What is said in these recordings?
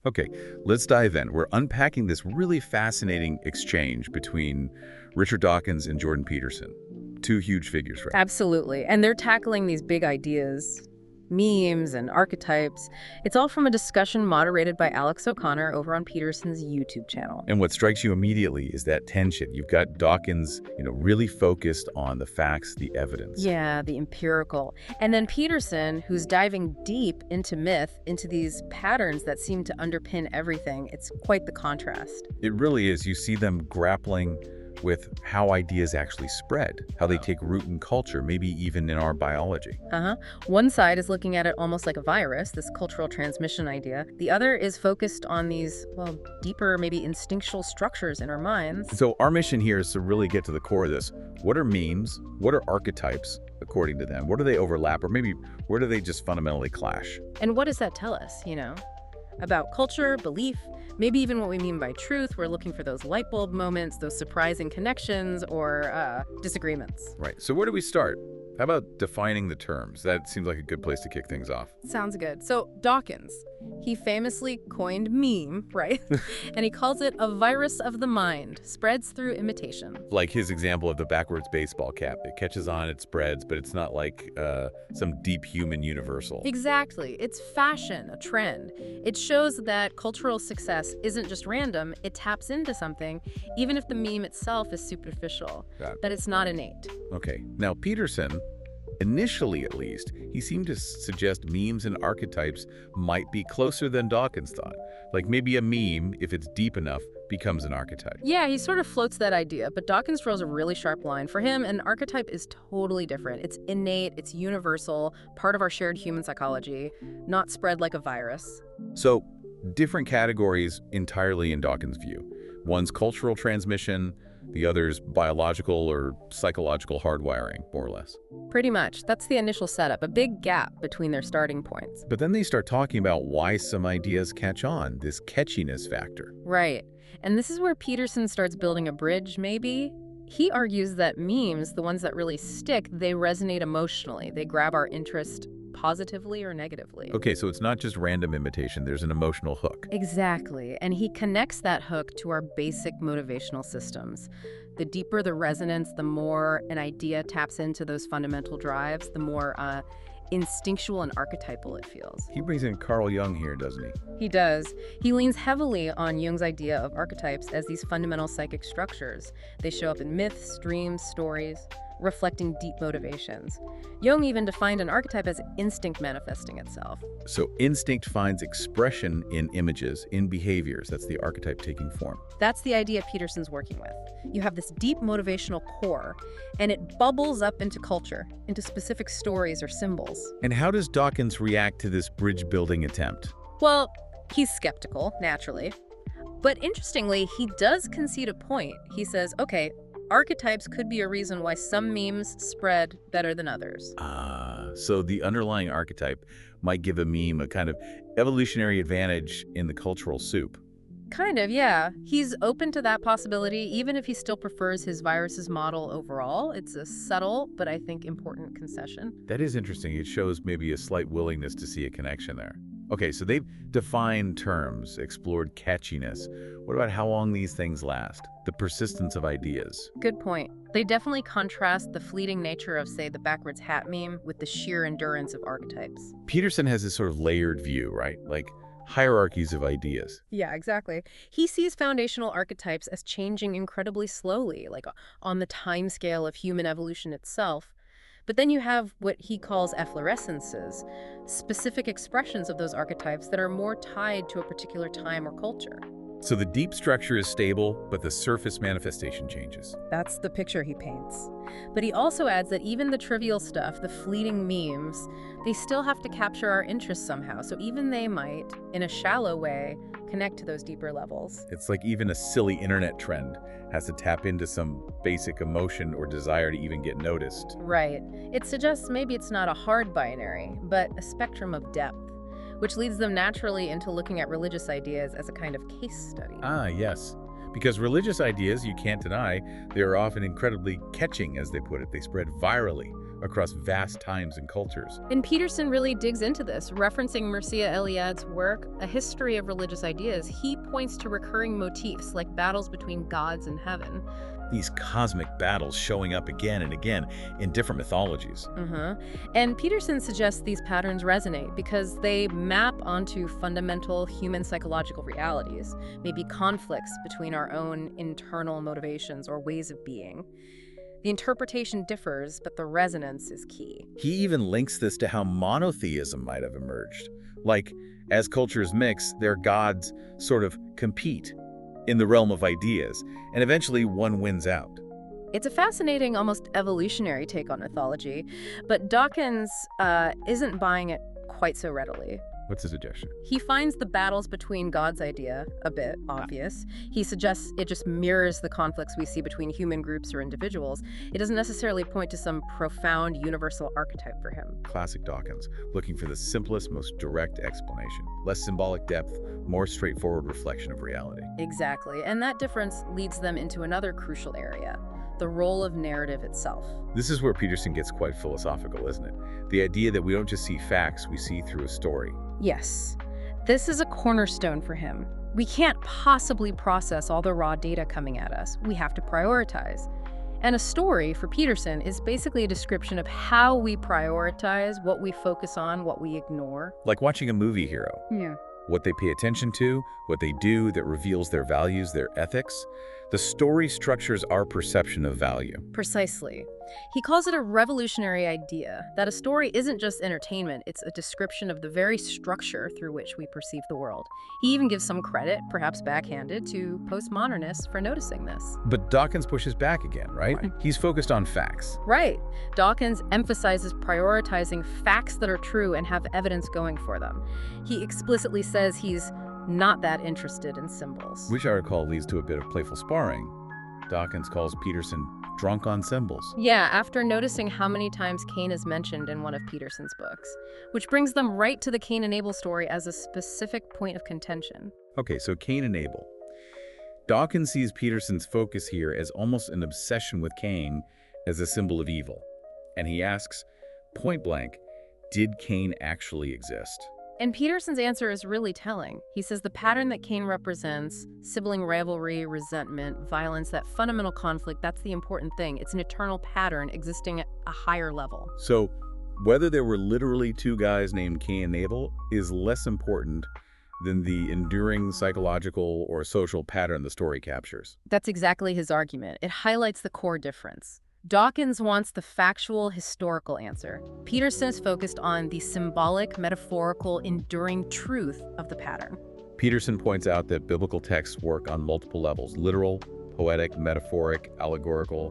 Okay, let's dive in. We're unpacking this really fascinating exchange between Richard Dawkins and Jordan Peterson. Two huge figures, right? Absolutely. And they're tackling these big ideas, memes and archetypes. It's all from a discussion moderated by Alex O'Connor over on Peterson's YouTube channel. And what strikes you immediately is that tension. You've got Dawkins, really focused on the facts, the evidence. Yeah, the empirical. And then Peterson, who's diving deep into myth, into these patterns that seem to underpin everything. It's quite the contrast. It really is. You see them grappling with how ideas actually spread, how they take root in culture, maybe even in our biology. One side is looking at it almost like a virus, this cultural transmission idea. The other is focused on these, well, deeper, maybe instinctual structures in our minds. So our mission here is to really get to the core of this. What are memes? What are archetypes, according to them? Where do they overlap? Or maybe where do they just fundamentally clash? And what does that tell us, about culture, belief, maybe even what we mean by truth? We're looking for those light bulb moments, those surprising connections or disagreements. Right. So where do we start? How about defining the terms? That seems like a good place to kick things off. Sounds good. So Dawkins, he famously coined meme, right? And he calls it a virus of the mind, spreads through imitation. Like his example of the backwards baseball cap. It catches on, it spreads, but it's not like some deep human universal. Exactly. It's fashion, a trend. It shows that cultural success isn't just random, it taps into something, even if the meme itself is superficial, that it's not innate. Okay. Now, Peterson, initially at least, he seemed to suggest memes and archetypes might be closer than Dawkins thought. Like maybe a meme, if it's deep enough, becomes an archetype. Yeah, he sort of floats that idea, but Dawkins draws a really sharp line. For him, an archetype is totally different. It's innate, it's universal, part of our shared human psychology, not spread like a virus. So, different categories entirely in Dawkins' view. One's cultural transmission, the other's biological or psychological hardwiring, more or less. Pretty much. That's the initial setup, a big gap between their starting points. But then they start talking about why some ideas catch on, this catchiness factor. Right. And this is where Peterson starts building a bridge, maybe. He argues that memes, the ones that really stick, they resonate emotionally. They grab our interest positively or negatively. Okay, so it's not just random imitation, there's an emotional hook. Exactly. And he connects that hook to our basic motivational systems. The deeper the resonance, the more an idea taps into those fundamental drives, the more instinctual and archetypal it feels. He brings in Carl Jung here, doesn't he? He does. He leans heavily on Jung's idea of archetypes as these fundamental psychic structures. They show up in myths, dreams, stories, reflecting deep motivations. Jung even defined an archetype as instinct manifesting itself. So instinct finds expression in images, in behaviors. That's the archetype taking form. That's the idea Peterson's working with. You have this deep motivational core, and it bubbles up into culture, into specific stories or symbols. And how does Dawkins react to this bridge-building attempt? Well, he's skeptical, naturally. But interestingly, he does concede a point. He says, okay, archetypes could be a reason why some memes spread better than others. So the underlying archetype might give a meme a kind of evolutionary advantage in the cultural soup. Kind of, yeah. He's open to that possibility, even if he still prefers his viruses model overall. It's a subtle, but I think important concession. That is interesting. It shows maybe a slight willingness to see a connection there. Okay, so they've defined terms, explored catchiness. What about how long these things last? The persistence of ideas. Good point. They definitely contrast the fleeting nature of, say, the backwards hat meme with the sheer endurance of archetypes. Peterson has this sort of layered view, right? Like hierarchies of ideas. Yeah, exactly. He sees foundational archetypes as changing incredibly slowly, like on the timescale of human evolution itself. But then you have what he calls efflorescences, specific expressions of those archetypes that are more tied to a particular time or culture. So the deep structure is stable, but the surface manifestation changes. That's the picture he paints. But he also adds that even the trivial stuff, the fleeting memes, they still have to capture our interest somehow. So even they might, in a shallow way, connect to those deeper levels. It's like even a silly internet trend has to tap into some basic emotion or desire to even get noticed. Right. It suggests maybe it's not a hard binary, but a spectrum of depth, which leads them naturally into looking at religious ideas as a kind of case study. Ah, yes. Because religious ideas, you can't deny, they are often incredibly catching, as they put it. They spread virally, across vast times and cultures. And Peterson really digs into this, referencing Mircea Eliade's work, A History of Religious Ideas. He points to recurring motifs like battles between gods and heaven. These cosmic battles showing up again and again in different mythologies. And Peterson suggests these patterns resonate because they map onto fundamental human psychological realities, maybe conflicts between our own internal motivations or ways of being. The interpretation differs, but the resonance is key. He even links this to how monotheism might have emerged. Like, as cultures mix, their gods sort of compete in the realm of ideas, and eventually one wins out. It's a fascinating, almost evolutionary take on mythology, but Dawkins isn't buying it quite so readily. What's the suggestion? He finds the battles between gods idea a bit obvious. He suggests it just mirrors the conflicts we see between human groups or individuals. It doesn't necessarily point to some profound universal archetype for him. Classic Dawkins, looking for the simplest, most direct explanation. Less symbolic depth, more straightforward reflection of reality. Exactly, and that difference leads them into another crucial area, the role of narrative itself. This is where Peterson gets quite philosophical, isn't it? The idea that we don't just see facts, we see through a story. Yes, this is a cornerstone for him. We can't possibly process all the raw data coming at us. We have to prioritize. And a story, for Peterson, is basically a description of how we prioritize, what we focus on, what we ignore. Like watching a movie hero. Yeah. What they pay attention to, what they do that reveals their values, their ethics. The story structures our perception of value. Precisely. He calls it a revolutionary idea, that a story isn't just entertainment, it's a description of the very structure through which we perceive the world. He even gives some credit, perhaps backhanded, to postmodernists for noticing this. But Dawkins pushes back again, right? He's focused on facts. Right. Dawkins emphasizes prioritizing facts that are true and have evidence going for them. He explicitly says he's not that interested in symbols. Which I recall leads to a bit of playful sparring. Dawkins calls Peterson drunk on symbols. Yeah, after noticing how many times Cain is mentioned in one of Peterson's books, which brings them right to the Cain and Abel story as a specific point of contention. Okay, so Cain and Abel. Dawkins sees Peterson's focus here as almost an obsession with Cain as a symbol of evil. And he asks, point blank, did Cain actually exist? And Peterson's answer is really telling. He says the pattern that Cain represents, sibling rivalry, resentment, violence, that fundamental conflict, that's the important thing. It's an eternal pattern existing at a higher level. So, whether there were literally two guys named Cain and Abel is less important than the enduring psychological or social pattern the story captures. That's exactly his argument. It highlights the core difference. Dawkins wants the factual, historical answer. Peterson is focused on the symbolic, metaphorical, enduring truth of the pattern. Peterson points out that biblical texts work on multiple levels: literal, poetic, metaphoric, allegorical.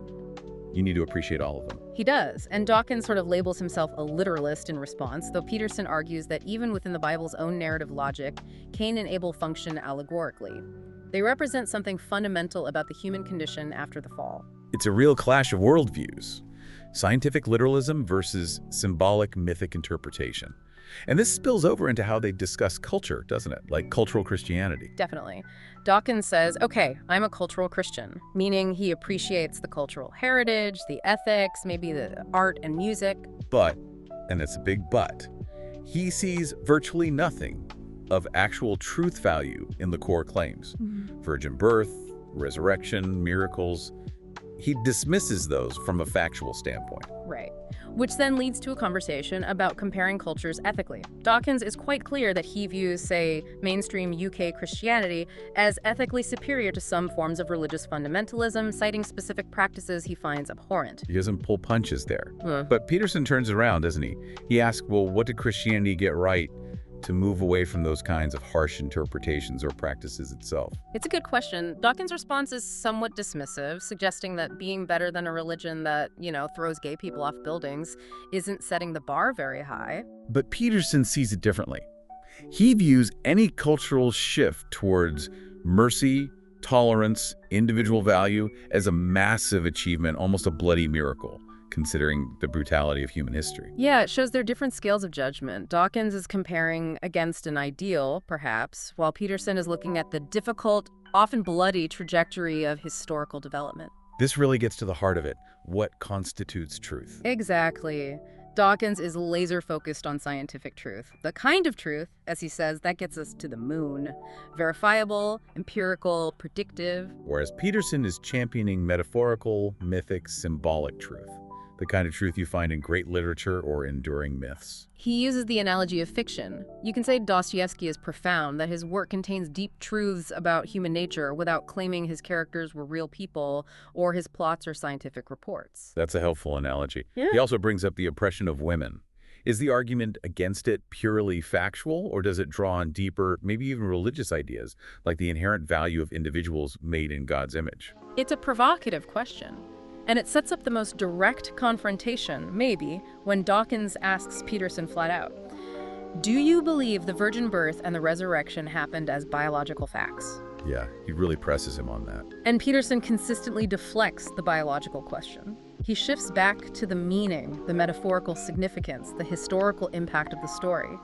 You need to appreciate all of them. He does, and Dawkins sort of labels himself a literalist in response, though Peterson argues that even within the Bible's own narrative logic, Cain and Abel function allegorically. They represent something fundamental about the human condition after the fall. It's a real clash of worldviews. Scientific literalism versus symbolic mythic interpretation. And this spills over into how they discuss culture, doesn't it? Like cultural Christianity. Definitely. Dawkins says, okay, I'm a cultural Christian, meaning he appreciates the cultural heritage, the ethics, maybe the art and music. But, and it's a big but, he sees virtually nothing of actual truth value in the core claims. Virgin birth, resurrection, miracles. He dismisses those from a factual standpoint. Right. Which then leads to a conversation about comparing cultures ethically. Dawkins is quite clear that he views, say, mainstream UK Christianity as ethically superior to some forms of religious fundamentalism, citing specific practices he finds abhorrent. He doesn't pull punches there. But Peterson turns it around, doesn't he? He asks, well, what did Christianity get right to move away from those kinds of harsh interpretations or practices itself? It's a good question. Dawkins' response is somewhat dismissive, suggesting that being better than a religion that, throws gay people off buildings isn't setting the bar very high. But Peterson sees it differently. He views any cultural shift towards mercy, tolerance, individual value as a massive achievement, almost a bloody miracle, considering the brutality of human history. Yeah, it shows their different scales of judgment. Dawkins is comparing against an ideal, perhaps, while Peterson is looking at the difficult, often bloody trajectory of historical development. This really gets to the heart of it. What constitutes truth? Exactly. Dawkins is laser-focused on scientific truth. The kind of truth, as he says, that gets us to the moon. Verifiable, empirical, predictive. Whereas Peterson is championing metaphorical, mythic, symbolic truth, the kind of truth you find in great literature or enduring myths. He uses the analogy of fiction. You can say Dostoevsky is profound, that his work contains deep truths about human nature without claiming his characters were real people or his plots are scientific reports. That's a helpful analogy. Yeah. He also brings up the oppression of women. Is the argument against it purely factual, or does it draw on deeper, maybe even religious ideas, like the inherent value of individuals made in God's image? It's a provocative question. And it sets up the most direct confrontation, maybe, when Dawkins asks Peterson flat out, do you believe the virgin birth and the resurrection happened as biological facts? Yeah, he really presses him on that. And Peterson consistently deflects the biological question. He shifts back to the meaning, the metaphorical significance, the historical impact of the story.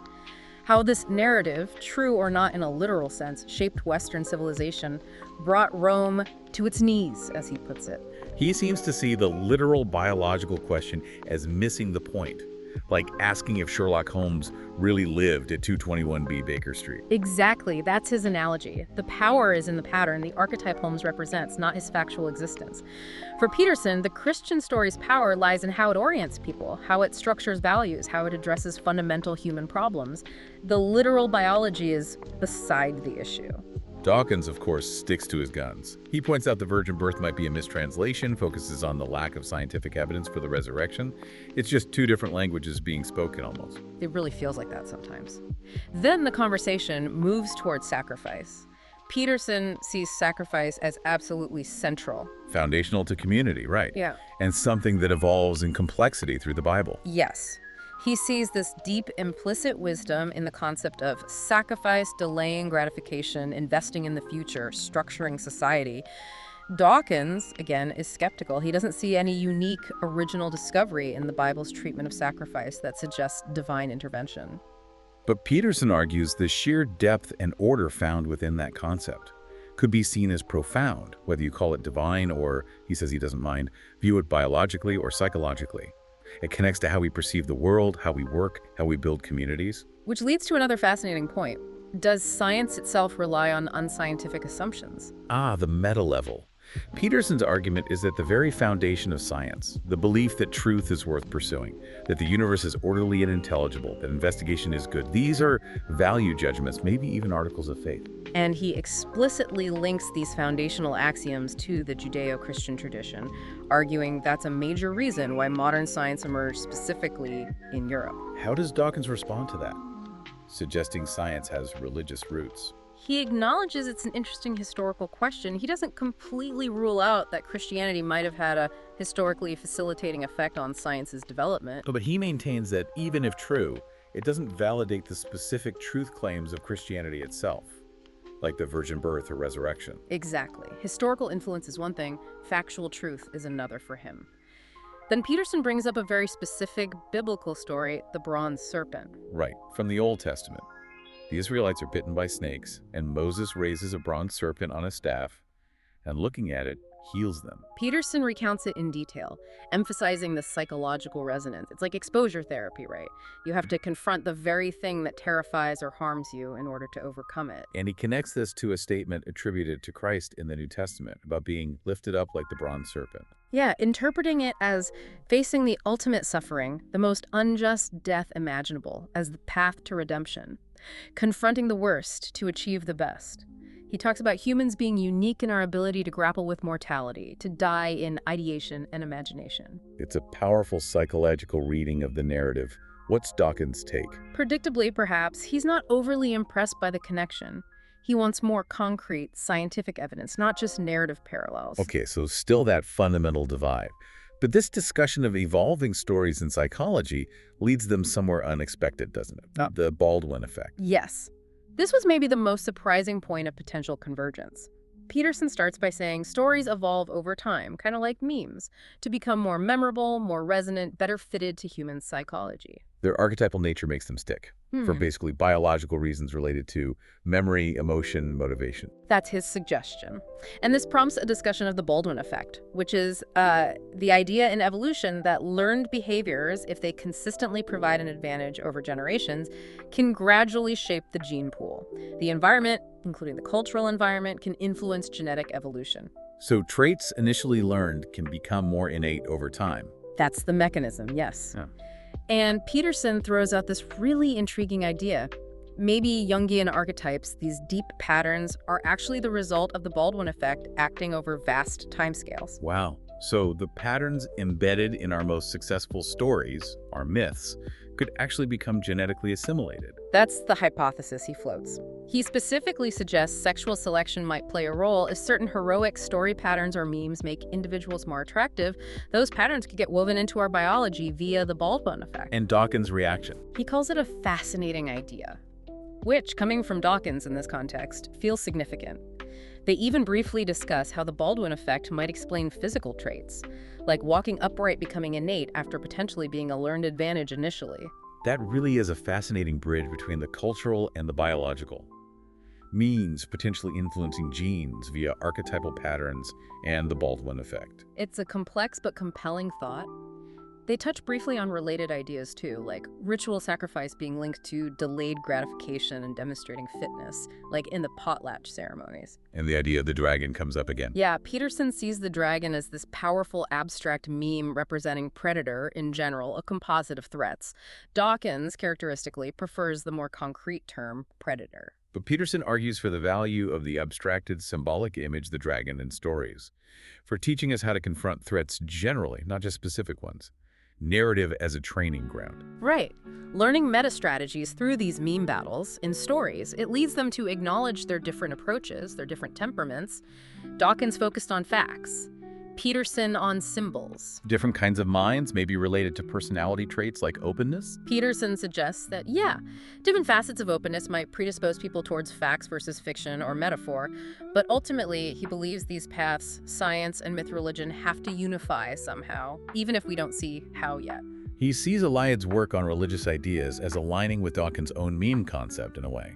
How this narrative, true or not in a literal sense, shaped Western civilization, brought Rome to its knees, as he puts it. He seems to see the literal biological question as missing the point, like asking if Sherlock Holmes really lived at 221B Baker Street. Exactly, that's his analogy. The power is in the pattern the archetype Holmes represents, not his factual existence. For Peterson, the Christian story's power lies in how it orients people, how it structures values, how it addresses fundamental human problems. The literal biology is beside the issue. Dawkins, of course, sticks to his guns. He points out the virgin birth might be a mistranslation, focuses on the lack of scientific evidence for the resurrection. It's just two different languages being spoken almost. It really feels like that sometimes. Then the conversation moves towards sacrifice. Peterson sees sacrifice as absolutely central. Foundational to community, right? Yeah. And something that evolves in complexity through the Bible. Yes. He sees this deep implicit wisdom in the concept of sacrifice, delaying gratification, investing in the future, structuring society. Dawkins, again, is skeptical. He doesn't see any unique, original discovery in the Bible's treatment of sacrifice that suggests divine intervention. But Peterson argues the sheer depth and order found within that concept could be seen as profound, whether you call it divine or, he says he doesn't mind, view it biologically or psychologically. It connects to how we perceive the world, how we work, how we build communities. Which leads to another fascinating point. Does science itself rely on unscientific assumptions? The meta level. Peterson's argument is that the very foundation of science, the belief that truth is worth pursuing, that the universe is orderly and intelligible, that investigation is good, these are value judgments, maybe even articles of faith. And he explicitly links these foundational axioms to the Judeo-Christian tradition, arguing that's a major reason why modern science emerged specifically in Europe. How does Dawkins respond to that? Suggesting science has religious roots. He acknowledges it's an interesting historical question. He doesn't completely rule out that Christianity might have had a historically facilitating effect on science's development. But he maintains that even if true, it doesn't validate the specific truth claims of Christianity itself, like the virgin birth or resurrection. Exactly. Historical influence is one thing, factual truth is another for him. Then Peterson brings up a very specific biblical story, the bronze serpent. Right, from the Old Testament. The Israelites are bitten by snakes, and Moses raises a bronze serpent on a staff, and looking at it, heals them. Peterson recounts it in detail, emphasizing the psychological resonance. It's like exposure therapy, right? You have to confront the very thing that terrifies or harms you in order to overcome it. And he connects this to a statement attributed to Christ in the New Testament about being lifted up like the bronze serpent. Yeah, interpreting it as facing the ultimate suffering, the most unjust death imaginable, as the path to redemption. Confronting the worst to achieve the best. He talks about humans being unique in our ability to grapple with mortality, to die in ideation and imagination. It's a powerful psychological reading of the narrative. What's Dawkins' take? Predictably, perhaps, he's not overly impressed by the connection. He wants more concrete, scientific evidence, not just narrative parallels. Okay, so still that fundamental divide. But this discussion of evolving stories in psychology leads them somewhere unexpected, doesn't it? The Baldwin effect. Yes. This was maybe the most surprising point of potential convergence. Peterson starts by saying stories evolve over time, kind of like memes, to become more memorable, more resonant, better fitted to human psychology. Their archetypal nature makes them stick, for basically biological reasons related to memory, emotion, motivation. That's his suggestion. And this prompts a discussion of the Baldwin effect, which is the idea in evolution that learned behaviors, if they consistently provide an advantage over generations, can gradually shape the gene pool. The environment, including the cultural environment, can influence genetic evolution. So traits initially learned can become more innate over time. That's the mechanism, yes. Yeah. And Peterson throws out this really intriguing idea. Maybe Jungian archetypes, these deep patterns, are actually the result of the Baldwin effect acting over vast timescales. Wow. So the patterns embedded in our most successful stories, our myths, could actually become genetically assimilated. That's the hypothesis he floats. He specifically suggests sexual selection might play a role. If certain heroic story patterns or memes make individuals more attractive, those patterns could get woven into our biology via the Baldwin effect. And Dawkins' reaction. He calls it a fascinating idea, which, coming from Dawkins in this context, feels significant. They even briefly discuss how the Baldwin effect might explain physical traits, like walking upright becoming innate after potentially being a learned advantage initially. That really is a fascinating bridge between the cultural and the biological. Means potentially influencing genes via archetypal patterns and the Baldwin effect. It's a complex but compelling thought. They touch briefly on related ideas too, like ritual sacrifice being linked to delayed gratification and demonstrating fitness, like in the potlatch ceremonies. And the idea of the dragon comes up again. Yeah, Peterson sees the dragon as this powerful abstract meme representing predator in general, a composite of threats. Dawkins, characteristically, prefers the more concrete term predator. But Peterson argues for the value of the abstracted symbolic image, the dragon, in stories, for teaching us how to confront threats generally, not just specific ones. Narrative as a training ground. Right. Learning meta strategies through these meme battles in stories, it leads them to acknowledge their different approaches, their different temperaments. Dawkins focused on facts. Peterson on symbols. Different kinds of minds may be related to personality traits like openness. Peterson suggests that, yeah, different facets of openness might predispose people towards facts versus fiction or metaphor, but ultimately he believes these paths, science and myth religion, have to unify somehow, even if we don't see how yet. He sees Eliad's work on religious ideas as aligning with Dawkins' own meme concept in a way,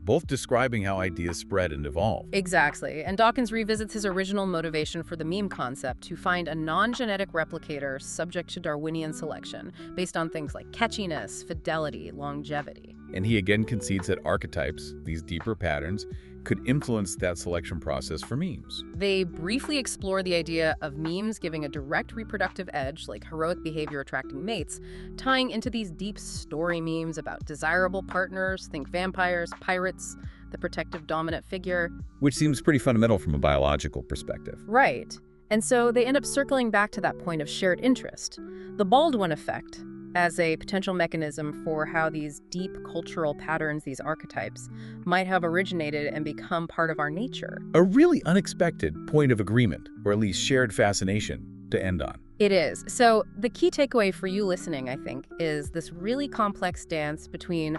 both describing how ideas spread and evolve. Exactly, and Dawkins revisits his original motivation for the meme concept to find a non-genetic replicator subject to Darwinian selection, based on things like catchiness, fidelity, longevity. And he again concedes that archetypes, these deeper patterns, could influence that selection process for memes. They briefly explore the idea of memes giving a direct reproductive edge, like heroic behavior attracting mates, tying into these deep story memes about desirable partners, think vampires, pirates, the protective dominant figure. Which seems pretty fundamental from a biological perspective. Right. And so they end up circling back to that point of shared interest. The Baldwin effect, as a potential mechanism for how these deep cultural patterns, these archetypes, might have originated and become part of our nature. A really unexpected point of agreement, or at least shared fascination, to end on. It is. So the key takeaway for you listening, I think, is this really complex dance between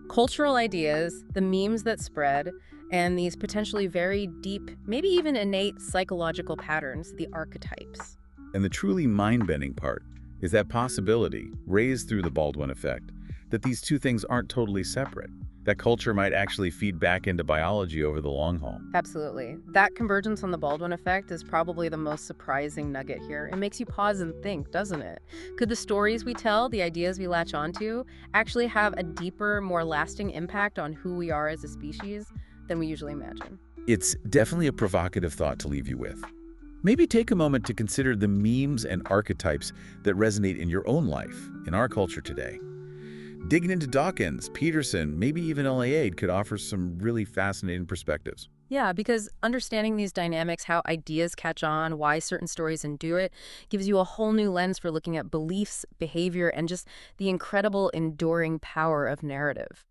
cultural ideas, the memes that spread, and these potentially very deep, maybe even innate psychological patterns, the archetypes. And the truly mind-bending part is that possibility, raised through the Baldwin effect, that these two things aren't totally separate, that culture might actually feed back into biology over the long haul. Absolutely. That convergence on the Baldwin effect is probably the most surprising nugget here. It makes you pause and think, doesn't it? Could the stories we tell, the ideas we latch onto, actually have a deeper, more lasting impact on who we are as a species than we usually imagine? It's definitely a provocative thought to leave you with. Maybe take a moment to consider the memes and archetypes that resonate in your own life, in our culture today. Digging into Dawkins, Peterson, maybe even Eliade could offer some really fascinating perspectives. Yeah, because understanding these dynamics, how ideas catch on, why certain stories endure it, gives you a whole new lens for looking at beliefs, behavior, and just the incredible enduring power of narrative.